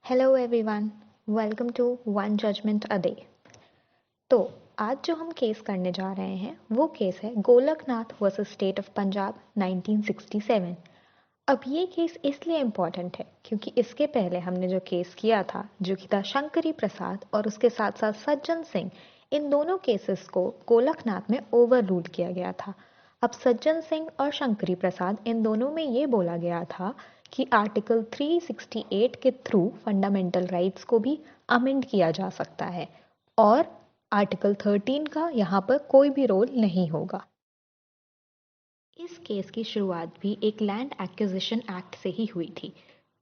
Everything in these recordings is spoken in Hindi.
Hello everyone, welcome to one judgement a day. तो आज जो हम केस करने जा रहे हैं वो केस है Golaknath versus state of Punjab 1967। अब ये केस इसलिए इम्पॉर्टेंट है क्योंकि इसके पहले हमने जो केस किया था जो कि था शंकरी प्रसाद और उसके साथ साथ सज्जन सिंह, इन दोनों केसेस को गोलकनाथ में ओवर रूल किया गया था। अब सज्जन सिंह और शंकरी प्रसाद इन दोनों में ये बोला गया था कि आर्टिकल 368 के थ्रू फंडामेंटल राइट्स को भी अमेंड किया जा सकता है और आर्टिकल 13 का यहाँ पर कोई भी रोल नहीं होगा। इस केस की शुरुआत भी एक लैंड एक्विजिशन एक्ट से ही हुई थी।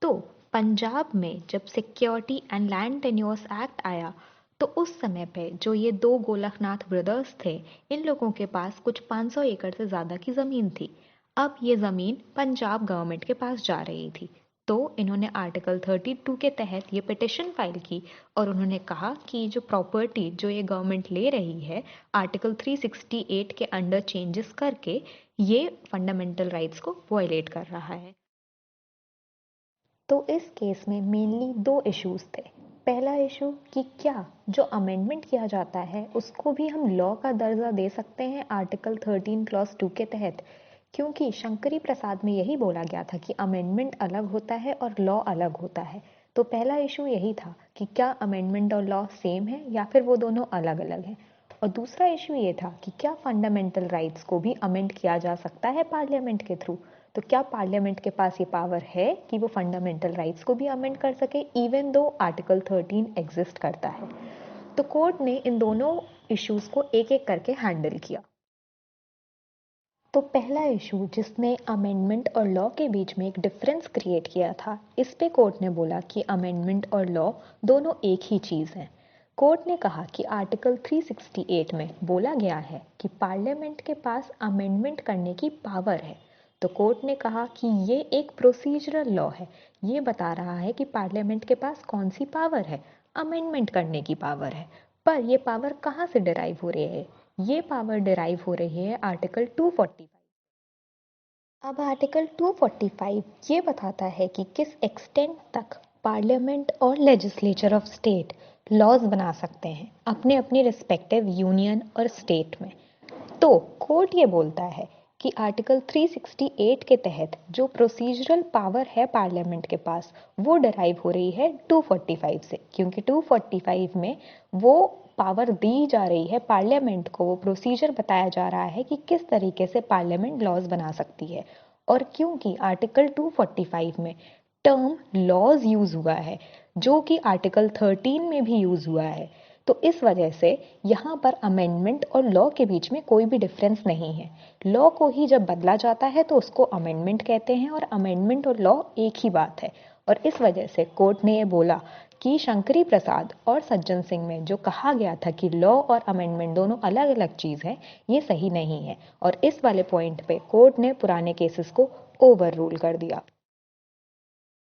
तो पंजाब में जब security and land tenures act आया तो उस समय पे जो ये दो गोलकनाथ ब्रदर्स थे, इन लोगों के पास कुछ 500 एकड़ से ज़्यादा की ज़मीन थी। अब ये ज़मीन पंजाब गवर्नमेंट के पास जा रही थी। तो इन्होंने आर्टिकल 32 के तहत ये पिटिशन फाइल की और उन्होंने कहा कि जो प्रॉपर्टी जो ये गवर्नमेंट ले रही है आर्टिकल 368 के अंडर चेंजेस करके ये फंडामेंटल राइट्स को वायलेट कर रहा है। तो इस केस में मेनली दो इश्यूज थे। पहला इशू कि क्या जो अमेंडमेंट किया जाता है उसको भी हम लॉ का दर्जा दे सकते हैं आर्टिकल 13 क्लॉज 2 के तहत, क्योंकि शंकरी प्रसाद में यही बोला गया था कि अमेंडमेंट अलग होता है और लॉ अलग होता है। तो पहला इशू यही था कि क्या अमेंडमेंट और लॉ सेम है या फिर वो दोनों अलग अलग हैं। और दूसरा इशू ये था कि क्या फंडामेंटल राइट्स को भी अमेंड किया जा सकता है पार्लियामेंट के थ्रू। तो क्या पार्लियामेंट के पास ये पावर है कि वो फंडामेंटल राइट्स को भी अमेंड कर सके इवन दो आर्टिकल 13 एग्जिस्ट करता है। तो कोर्ट ने इन दोनों इश्यूज को एक एक करके हैंडल किया। तो पहला इशू जिसने अमेंडमेंट और लॉ के बीच में एक डिफरेंस क्रिएट किया था, इस पे कोर्ट ने बोला कि अमेंडमेंट और लॉ दोनों एक ही चीज़ हैं। कोर्ट ने कहा कि आर्टिकल 368 में बोला गया है कि पार्लियामेंट के पास अमेंडमेंट करने की पावर है। तो कोर्ट ने कहा कि ये एक प्रोसीजरल लॉ है, ये बता रहा है कि पार्लियामेंट के पास कौन सी पावर है, अमेंडमेंट करने की पावर है। पर ये पावर कहाँ से डिराइव हो रही है? ये पावर डिराइव हो रही है आर्टिकल 245। अब आर्टिकल 245 ये बताता है कि किस एक्सटेंट तक पार्लियामेंट और लेजिस्लेचर ऑफ स्टेट लॉज बना सकते हैं अपने अपने रिस्पेक्टिव यूनियन और स्टेट में। तो कोर्ट ये बोलता है कि आर्टिकल 368 के तहत जो प्रोसीजरल पावर है पार्लियामेंट के पास वो डिराइव हो रही है 245 से, क्योंकि 245 में वो पावर दी जा रही है पार्लियामेंट को, वो प्रोसीजर बताया जा रहा है कि किस तरीके से पार्लियामेंट लॉज बना सकती है। और क्योंकि आर्टिकल 245 में टर्म लॉज यूज हुआ है जो कि आर्टिकल 13 में भी यूज हुआ है, तो इस वजह से यहाँ पर अमेंडमेंट और लॉ के बीच में कोई भी डिफरेंस नहीं है। लॉ को ही जब बदला जाता है तो उसको अमेंडमेंट कहते हैं और अमेंडमेंट और लॉ एक ही बात है। और इस वजह से कोर्ट ने ये बोला कि शंकरी प्रसाद और सज्जन सिंह में जो कहा गया था कि लॉ और अमेंडमेंट दोनों अलग अलग चीज़ है, ये सही नहीं है। और इस वाले पॉइंट पे कोर्ट ने पुराने केसेस को ओवर रूल कर दिया।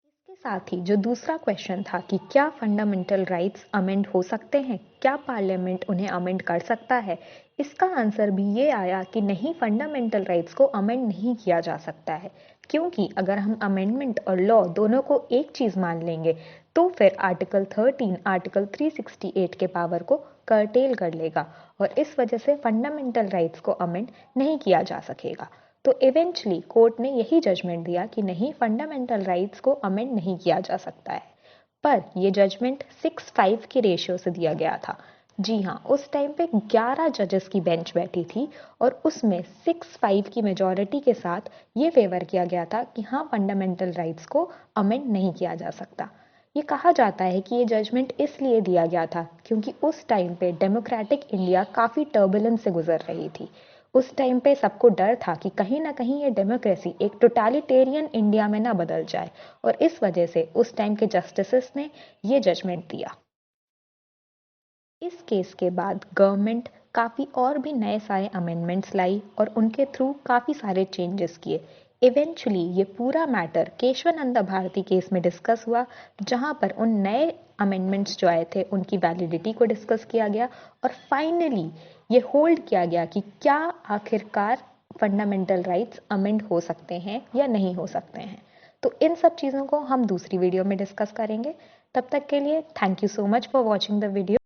इसके साथ ही जो दूसरा क्वेश्चन था कि क्या फंडामेंटल राइट्स अमेंड हो सकते हैं, क्या पार्लियामेंट उन्हें अमेंड कर सकता है, इसका आंसर भी ये आया कि नहीं, फंडामेंटल राइट्स को अमेंड नहीं किया जा सकता है। क्योंकि अगर हम अमेंडमेंट और लॉ दोनों को एक चीज़ मान लेंगे तो फिर आर्टिकल 13 आर्टिकल 368 के पावर को कर्टेल कर लेगा और इस वजह से फंडामेंटल राइट्स को अमेंड नहीं किया जा सकेगा। तो इवेंचुअली कोर्ट ने यही जजमेंट दिया कि नहीं, फंडामेंटल राइट्स को अमेंड नहीं किया जा सकता है। पर ये जजमेंट 6-5 के रेशियो से दिया गया था। जी हाँ, उस टाइम पे 11 जजेस की बेंच बैठी थी और उसमें 6-5 की मेजॉरिटी के साथ ये फेवर किया गया था कि हाँ, फंडामेंटल राइट्स को अमेंड नहीं किया जा सकता। ये कहा जाता है कि ये जजमेंट इसलिए दिया गया था क्योंकि उस टाइम पे डेमोक्रेटिक इंडिया काफ़ी टर्बुलेंस से गुजर रही थी। उस टाइम पे सबको डर था कि कहीं ना कहीं ये डेमोक्रेसी एक टोटालिटेरियन इंडिया में ना बदल जाए और इस वजह से उस टाइम के जस्टिसेस ने ये जजमेंट दिया। इस केस के बाद गवर्नमेंट काफ़ी और भी नए सारे अमेंडमेंट्स लाई और उनके थ्रू काफ़ी सारे चेंजेस किए। इवेंचुअली ये पूरा मैटर केशवानंदा भारती केस में डिस्कस हुआ, जहां पर उन नए अमेंडमेंट्स जो आए थे उनकी वैलिडिटी को डिस्कस किया गया और फाइनली ये होल्ड किया गया कि क्या आखिरकार फंडामेंटल राइट्स अमेंड हो सकते हैं या नहीं हो सकते हैं। तो इन सब चीज़ों को हम दूसरी वीडियो में डिस्कस करेंगे। तब तक के लिए thank you so much for watching the video.